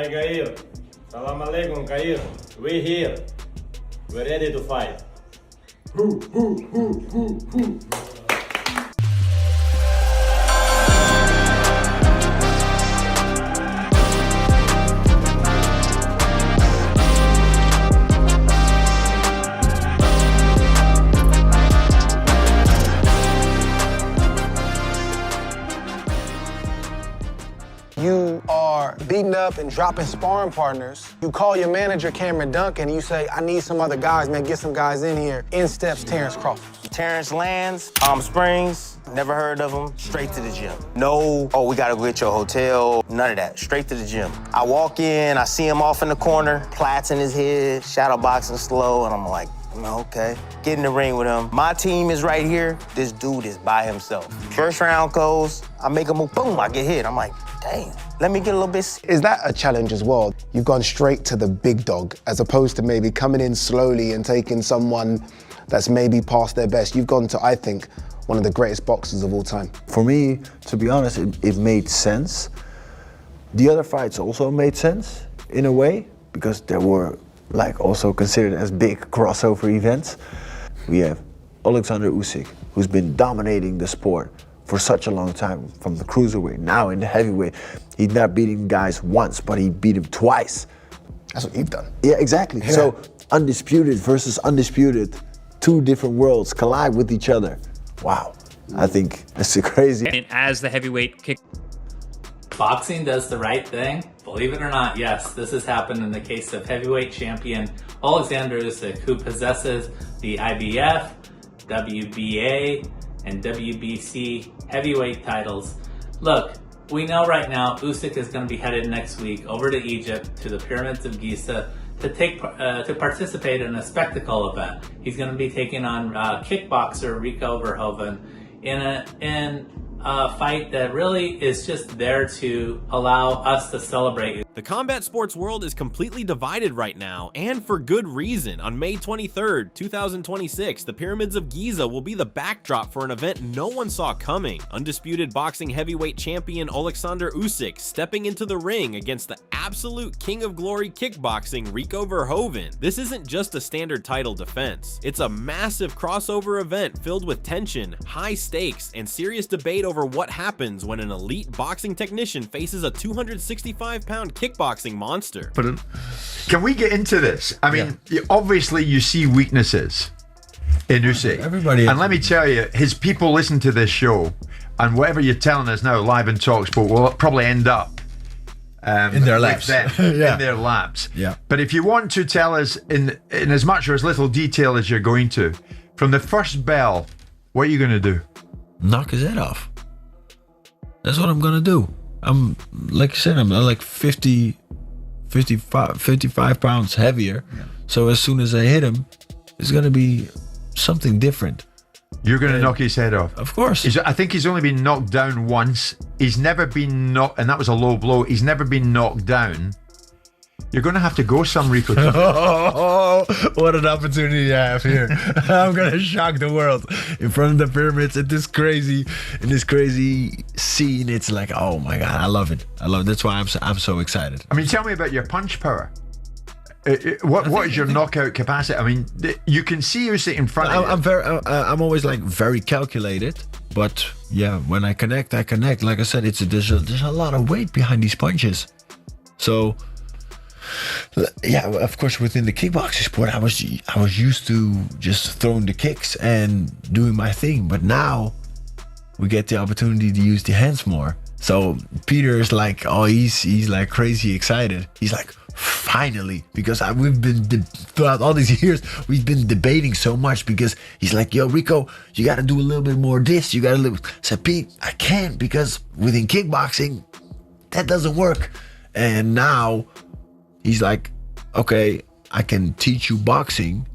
Hi, Gair. Salam alaikum, Gair. We're here. We're ready to fight. You are beating up and dropping sparring partners. You call your manager, Cameron Duncan, and you say, I need some other guys, man, get some guys in here. In steps Terrence Crawford. Terrence lands, Palm Springs, never heard of him, straight to the gym. No, oh, we gotta go get your hotel, none of that, straight to the gym. I walk in, I see him off in the corner, plaits in his head, shadow boxing slow, and I'm like, okay. Get in the ring with him. My team is right here, this dude is by himself. First round goes, I make a move, boom, I get hit. I'm like, dang, let me get a little bit. Is that a challenge as well? You've gone straight to the big dog, as opposed to maybe coming in slowly and taking someone that's maybe past their best. You've gone to, I think, one of the greatest boxers of all time. For me, to be honest, it made sense. The other fights also made sense, in a way, because they were like also considered as big crossover events. We have Oleksandr Usyk, who's been dominating the sport for such a long time, from the cruiserweight, now in the heavyweight. He's not beating guys once, but he beat him twice. That's what you've done. Yeah, exactly. Yeah. So undisputed versus undisputed, two different worlds collide with each other. Wow, I think that's crazy. And as the heavyweight kick. Boxing does the right thing. Believe it or not, yes, this has happened in the case of heavyweight champion Oleksandr Usyk, who possesses the IBF, WBA, and WBC heavyweight titles. Look, we know right now Usyk is going to be headed next week over to Egypt, to the Pyramids of Giza, to participate in a spectacle event. He's going to be taking on kickboxer Rico Verhoeven in a fight that really is just there to allow us to celebrate. The combat sports world is completely divided right now, and for good reason. On May 23rd, 2026, the Pyramids of Giza will be the backdrop for an event no one saw coming. Undisputed boxing heavyweight champion Oleksandr Usyk stepping into the ring against the absolute king of glory kickboxing, Rico Verhoeven. This isn't just a standard title defense. It's a massive crossover event filled with tension, high stakes, and serious debate over what happens when an elite boxing technician faces a 265-pound kickboxing monster. Can we get into this? I mean, obviously you see weaknesses in Usyk. Everybody. And let me tell you, his people listen to this show, and whatever you're telling us now live in TalkSport will probably end up in their laps. In their laps. Yeah. But if you want to tell us in as much or as little detail as you're going to, from the first bell, what are you going to do? Knock his head off. That's what I'm gonna do. I'm, like I said, I'm like 55 pounds heavier. Yeah. So as soon as I hit him, it's gonna be something different. You're gonna knock his head off? Of course. I think he's only been knocked down once. He's never been knocked, and that was a low blow. He's never been knocked down. You're going to have to go some, Rico. Oh, what an opportunity I have here. I'm going to shock the world in front of the pyramids in this crazy scene. It's like, oh my God, I love it. That's why I'm so excited. I mean, tell me about your punch power. What is your knockout capacity? I mean, you can see Usyk in front of you. I'm always like very calculated, but yeah, when I connect, I connect. Like I said, there's a lot of weight behind these punches. So yeah, of course, within the kickboxing sport, I was used to just throwing the kicks and doing my thing. But now we get the opportunity to use the hands more. So Peter is like, oh, he's like crazy excited. He's like, finally, because we've been throughout all these years, we've been debating so much, because he's like, yo, Rico, you got to do a little bit more of this. You got to. I said, Pete, I can't, because within kickboxing, that doesn't work. And now he's like, okay, I can teach you boxing.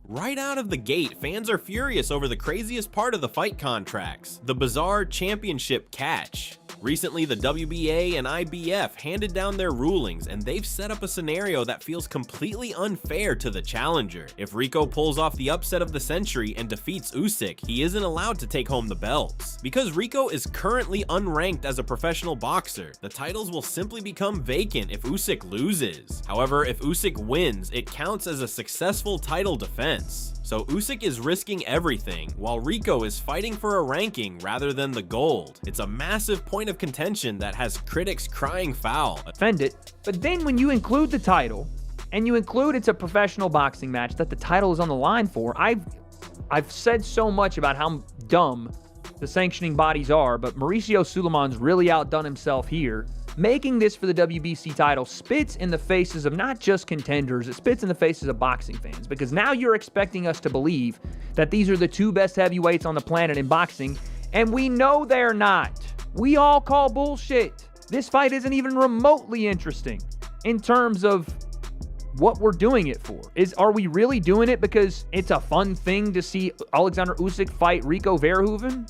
Right out of the gate, fans are furious over the craziest part of the fight contracts, the bizarre championship catch. Recently, the WBA and IBF handed down their rulings, and they've set up a scenario that feels completely unfair to the challenger. If Rico pulls off the upset of the century and defeats Usyk, he isn't allowed to take home the belts. Because Rico is currently unranked as a professional boxer, the titles will simply become vacant if Usyk loses. However, if Usyk wins, it counts as a successful title defense. So Usyk is risking everything, while Rico is fighting for a ranking rather than the gold. It's a massive point of contention that has critics crying foul. Defend it, but then when you include the title, and you include it's a professional boxing match that the title is on the line for, I've said so much about how dumb the sanctioning bodies are, but Mauricio Sulaiman's really outdone himself here. Making this for the WBC title spits in the faces of not just contenders, it spits in the faces of boxing fans, because now you're expecting us to believe that these are the two best heavyweights on the planet in boxing, and we know they're not. We all call bullshit. This fight isn't even remotely interesting in terms of what we're doing it for. Are we really doing it because it's a fun thing to see Oleksandr Usyk fight Rico Verhoeven?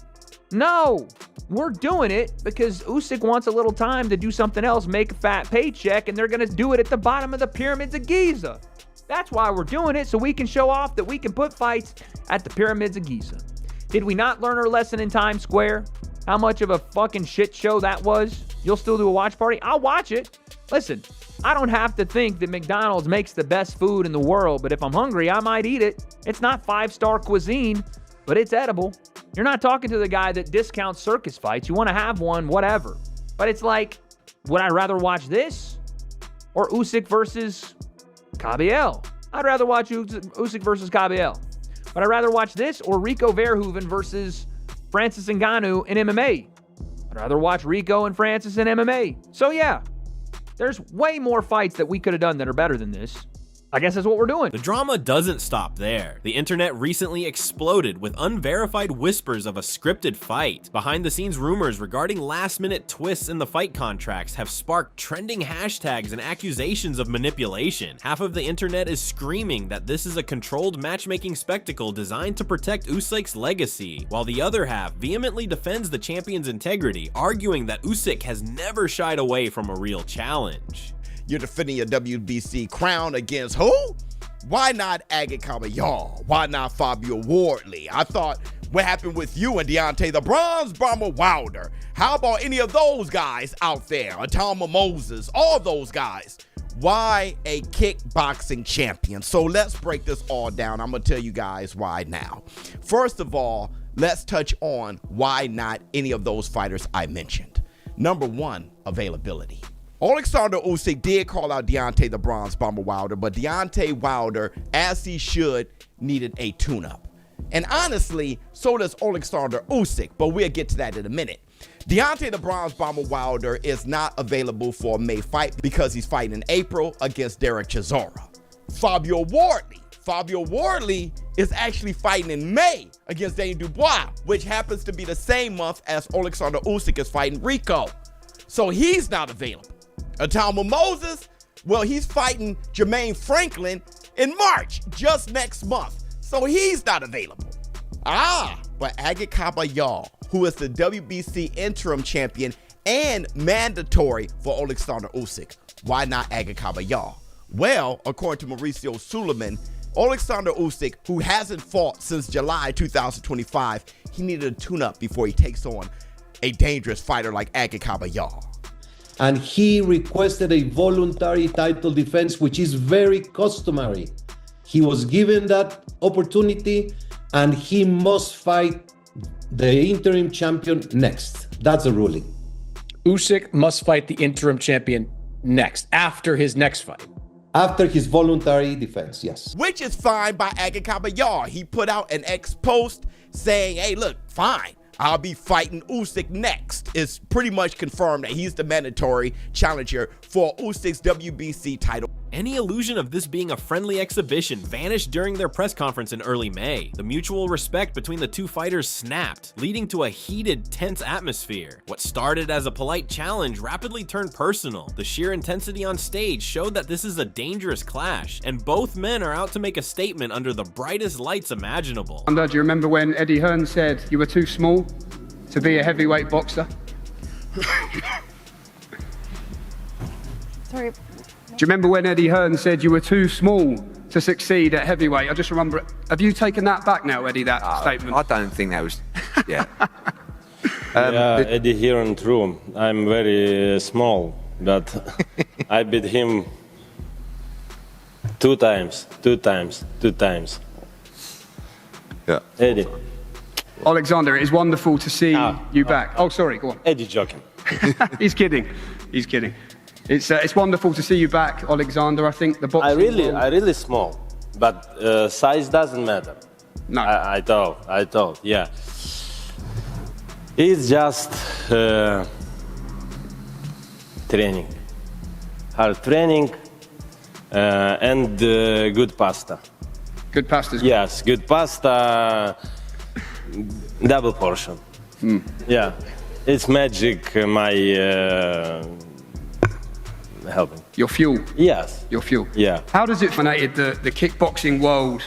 No, we're doing it because Usyk wants a little time to do something else, make a fat paycheck, and they're going to do it at the bottom of the pyramids of Giza. That's why we're doing it, so we can show off that we can put fights at the pyramids of Giza. Did we not learn our lesson in Times Square? How much of a fucking shit show that was? You'll still do a watch party? I'll watch it. Listen, I don't have to think that McDonald's makes the best food in the world, but if I'm hungry, I might eat it. It's not 5-star cuisine, but it's edible. You're not talking to the guy that discounts circus fights. You want to have one, whatever. But it's like, would I rather watch this or Usyk versus Kabiel? I'd rather watch Usyk versus Kabiel. But I'd rather watch this or Rico Verhoeven versus Francis Ngannou in MMA. I'd rather watch Rico and Francis in MMA. So yeah, there's way more fights that we could have done that are better than this. I guess that's what we're doing. The drama doesn't stop there. The internet recently exploded with unverified whispers of a scripted fight. Behind-the-scenes rumors regarding last-minute twists in the fight contracts have sparked trending hashtags and accusations of manipulation. Half of the internet is screaming that this is a controlled matchmaking spectacle designed to protect Usyk's legacy, while the other half vehemently defends the champion's integrity, arguing that Usyk has never shied away from a real challenge. You're defending your WBC crown against who? Why not Agit Kabayar? Why not Fabio Wardley? I thought, what happened with you and Deontay the Bronze Bomber Wilder? How about any of those guys out there? Atama Moses, all those guys. Why a kickboxing champion? So let's break this all down. I'm going to tell you guys why now. First of all, let's touch on why not any of those fighters I mentioned. Number one, availability. Oleksandr Usyk did call out Deontay the Bronze Bomber Wilder, but Deontay Wilder, as he should, needed a tune-up. And honestly, so does Oleksandr Usyk, but we'll get to that in a minute. Deontay the Bronze Bomber Wilder is not available for a May fight because he's fighting in April against Derek Chisora. Fabio Wardley is actually fighting in May against Daniel Dubois, which happens to be the same month as Oleksandr Usyk is fighting Rico. So he's not available. Atama Moses, well, he's fighting Jermaine Franklin in March, just next month. So he's not available. But Agit Kabayar, who is the WBC interim champion and mandatory for Oleksandr Usyk. Why not Agit Kabayar? Well, according to Mauricio Sulaiman, Oleksandr Usyk, who hasn't fought since July 2025, he needed a tune-up before he takes on a dangerous fighter like Agit Kabayar. And he requested a voluntary title defense, which is very customary. He was given that opportunity, and he must fight the interim champion next. That's the ruling. Usyk must fight the interim champion next, after his next fight. After his voluntary defense, yes. Which is fine by Agit Kabayar. He put out an ex-post saying, hey, look, fine. I'll be fighting Usyk next. It's pretty much confirmed that he's the mandatory challenger for Usyk's WBC title. Any illusion of this being a friendly exhibition vanished during their press conference in early May. The mutual respect between the two fighters snapped, leading to a heated, tense atmosphere. What started as a polite challenge rapidly turned personal. The sheer intensity on stage showed that this is a dangerous clash, and both men are out to make a statement under the brightest lights imaginable. Do you remember when Eddie Hearn said you were too small to be a heavyweight boxer? Sorry. Do you remember when Eddie Hearn said you were too small to succeed at heavyweight? I just remember. Have you taken that back now, Eddie? That statement. I don't think that was. Yeah. Yeah, Eddie Hearn, true. I'm very small, but I beat him 2 times. Yeah. Eddie. Oleksandr, it is wonderful to see you back. Oh, sorry, go on. Eddie joking. He's kidding. It's wonderful to see you back, Oleksandr. I think the boxing. I really small, but size doesn't matter. No. I thought, yeah. It's just training, hard training, and good pasta. Good pasta. Yes, good pasta, double portion. Yeah, it's magic. My helping. Your fuel. Yes. Your fuel. Yeah. How does it dominated the kickboxing world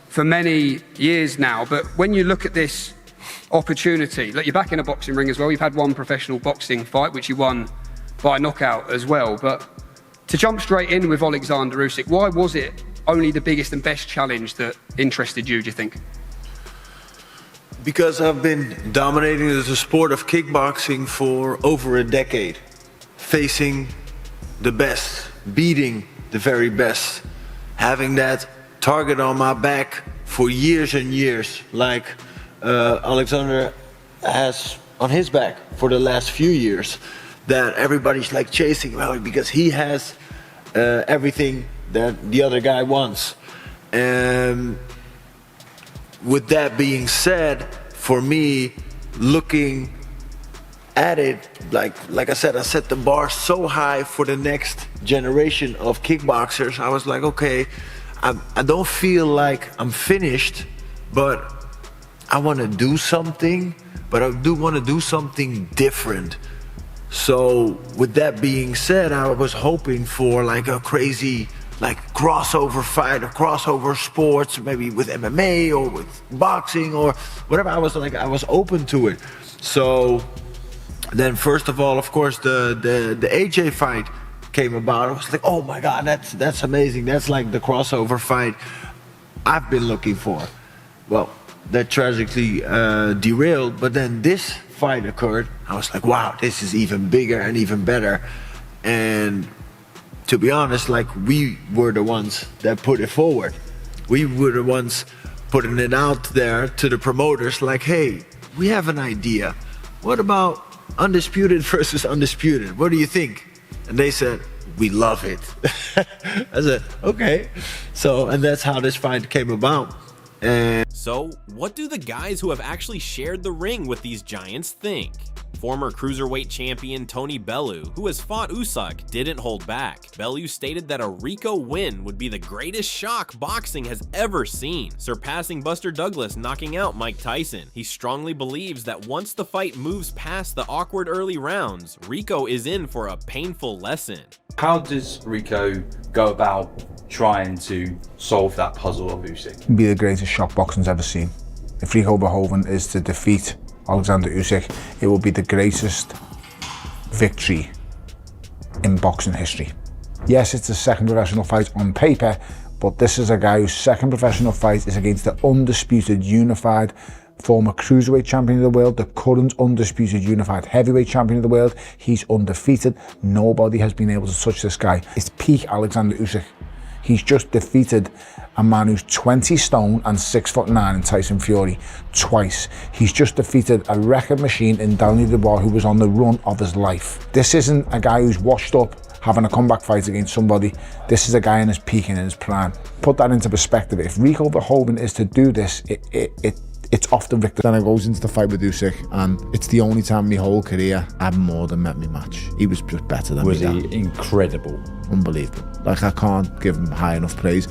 for many years now? But when you look at this opportunity, look, you're back in a boxing ring as well. You've had one professional boxing fight, which you won by knockout as well. But to jump straight in with Oleksandr Usyk, why was it only the biggest and best challenge that interested you, do you think? Because I've been dominating the sport of kickboxing for over a decade, facing the best, beating the very best, having that target on my back for years and years, like Oleksandr has on his back for the last few years, that everybody's like chasing because he has everything that the other guy wants. And with that being said, for me, looking at it, like I said, I set the bar so high for the next generation of kickboxers. I was like, okay, I don't feel like I'm finished, but I want to do something, but I do want to do something different. So with that being said, I was hoping for like a crazy crossover fight or crossover sports, maybe with MMA or with boxing or whatever. I was open to it. So then first of all, of course, the AJ fight came about. I was like, oh my God, that's amazing. That's like the crossover fight I've been looking for. Well, that tragically derailed, but then this fight occurred. I was like, wow, this is even bigger and even better. And to be honest, like, we were the ones that put it forward. We were the ones putting it out there to the promoters, like, hey, we have an idea. What about undisputed versus undisputed? What do you think? And they said, we love it. I said, okay. So, and that's how this fight came about. So, what do the guys who have actually shared the ring with these giants think? Former cruiserweight champion Tony Bellew, who has fought Usyk, didn't hold back. Bellew stated that a Rico win would be the greatest shock boxing has ever seen, surpassing Buster Douglas knocking out Mike Tyson. He strongly believes that once the fight moves past the awkward early rounds, Rico is in for a painful lesson. How does Rico go about trying to solve that puzzle of Usyk? Be the greatest shock boxing's ever seen. If Rico Verhoeven is to defeat Oleksandr Usyk, it will be the greatest victory in boxing history. Yes, it's the second professional fight on paper, but this is a guy whose second professional fight is against the undisputed, unified former cruiserweight champion of the world, the current undisputed unified heavyweight champion of the world. He's undefeated. Nobody has been able to touch this guy. It's peak Oleksandr Usyk. He's just defeated a man who's 20 stone and 6'9" in Tyson Fury twice. He's just defeated a record machine in Daniel Dubois, who was on the run of his life. This isn't a guy who's washed up having a comeback fight against somebody. This is a guy in his peak and in his prime. Put that into perspective. If Rico Verhoeven is to do this, it's often Victor. Then I goes into the fight with Usyk, and it's the only time in my whole career I've more than met me match. He was just better than me. Was he incredible? Unbelievable. Like, I can't give him high enough praise.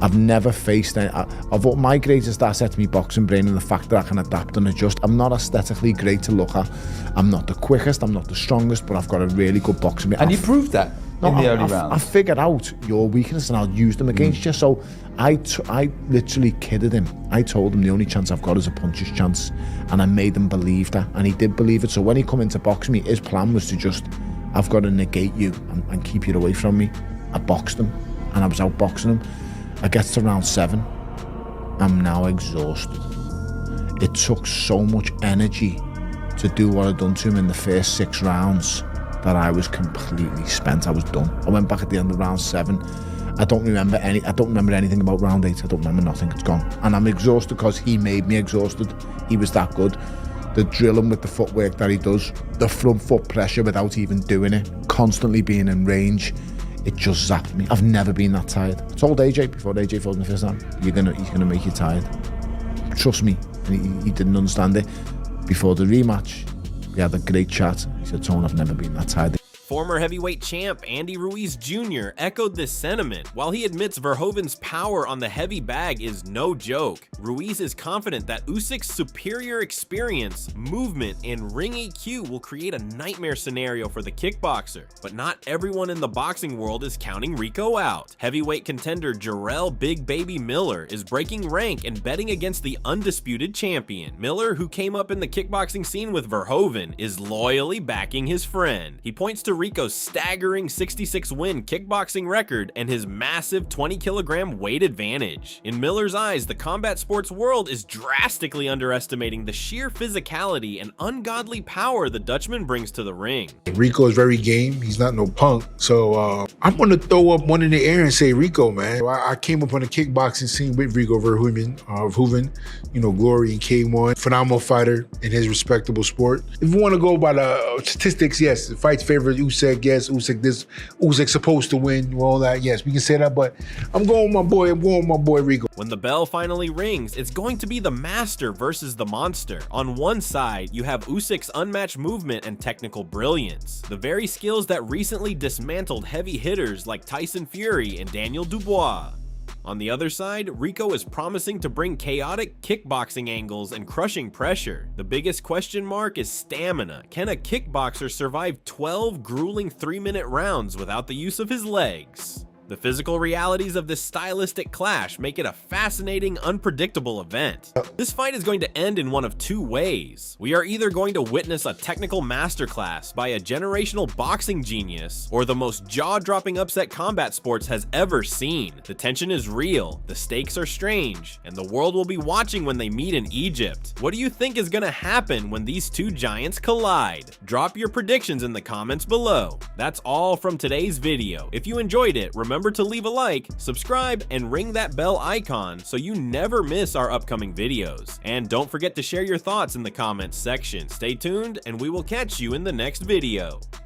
I've never faced any, of my greatest asset to me boxing brain and the fact that I can adapt and adjust. I'm not aesthetically great to look at. I'm not the quickest, I'm not the strongest, but I've got a really good boxing brain. And you proved that. No, in the early I rounds. figured out your weakness and I'll use them against you. So I literally kidded him. I told him the only chance I've got is a puncher's chance, and I made him believe that, and he did believe it. So when he come in to box me, his plan was to just, I've got to negate you and keep you away from me. I boxed him, and I was outboxing him. I get to round 7. I'm now exhausted. It took so much energy to do what I'd done to him in the first 6 rounds that I was completely spent. I was done. I went back at the end of round 7. I don't remember anything about round 8. I don't remember nothing. It's gone. And I'm exhausted because he made me exhausted. He was that good. The drilling with the footwork that he does, the front foot pressure without even doing it, constantly being in range, it just zapped me. I've never been that tired. I told AJ before AJ fought me the first time, he's gonna make you tired. Trust me. And he didn't understand it. Before the rematch, we had a great chat. He said, Tone, I've never been that tired. Former heavyweight champ Andy Ruiz Jr. echoed this sentiment. While he admits Verhoeven's power on the heavy bag is no joke, Ruiz is confident that Usyk's superior experience, movement, and ring EQ will create a nightmare scenario for the kickboxer. But not everyone in the boxing world is counting Rico out. Heavyweight contender Jarrell Big Baby Miller is breaking rank and betting against the undisputed champion. Miller, who came up in the kickboxing scene with Verhoeven, is loyally backing his friend. He points to Rico's staggering 66-win kickboxing record and his massive 20-kilogram weight advantage. In Miller's eyes, the combat sports world is drastically underestimating the sheer physicality and ungodly power the Dutchman brings to the ring. Rico is very game. He's not no punk. So I'm going to throw up one in the air and say Rico, man. I came up on the kickboxing scene with Rico Verhoeven, you know, Glory and K1. Phenomenal fighter in his respectable sport. If you want to go by the statistics, yes, the fight's favorite. Usyk, yes, Usyk supposed to win, all that, yes, we can say that, but I'm going with my boy Rico. When the bell finally rings, it's going to be the master versus the monster. On one side, you have Usyk's unmatched movement and technical brilliance, the very skills that recently dismantled heavy hitters like Tyson Fury and Daniel Dubois. On the other side, Rico is promising to bring chaotic kickboxing angles and crushing pressure. The biggest question mark is stamina. Can a kickboxer survive 12 grueling 3-minute rounds without the use of his legs? The physical realities of this stylistic clash make it a fascinating, unpredictable event. This fight is going to end in one of 2 ways. We are either going to witness a technical masterclass by a generational boxing genius, or the most jaw-dropping upset combat sports has ever seen. The tension is real, the stakes are strange, and the world will be watching when they meet in Egypt. What do you think is going to happen when these 2 giants collide? Drop your predictions in the comments below. That's all from today's video. If you enjoyed it, remember to leave a like, subscribe, and ring that bell icon so you never miss our upcoming videos. And don't forget to share your thoughts in the comments section. Stay tuned, and we will catch you in the next video.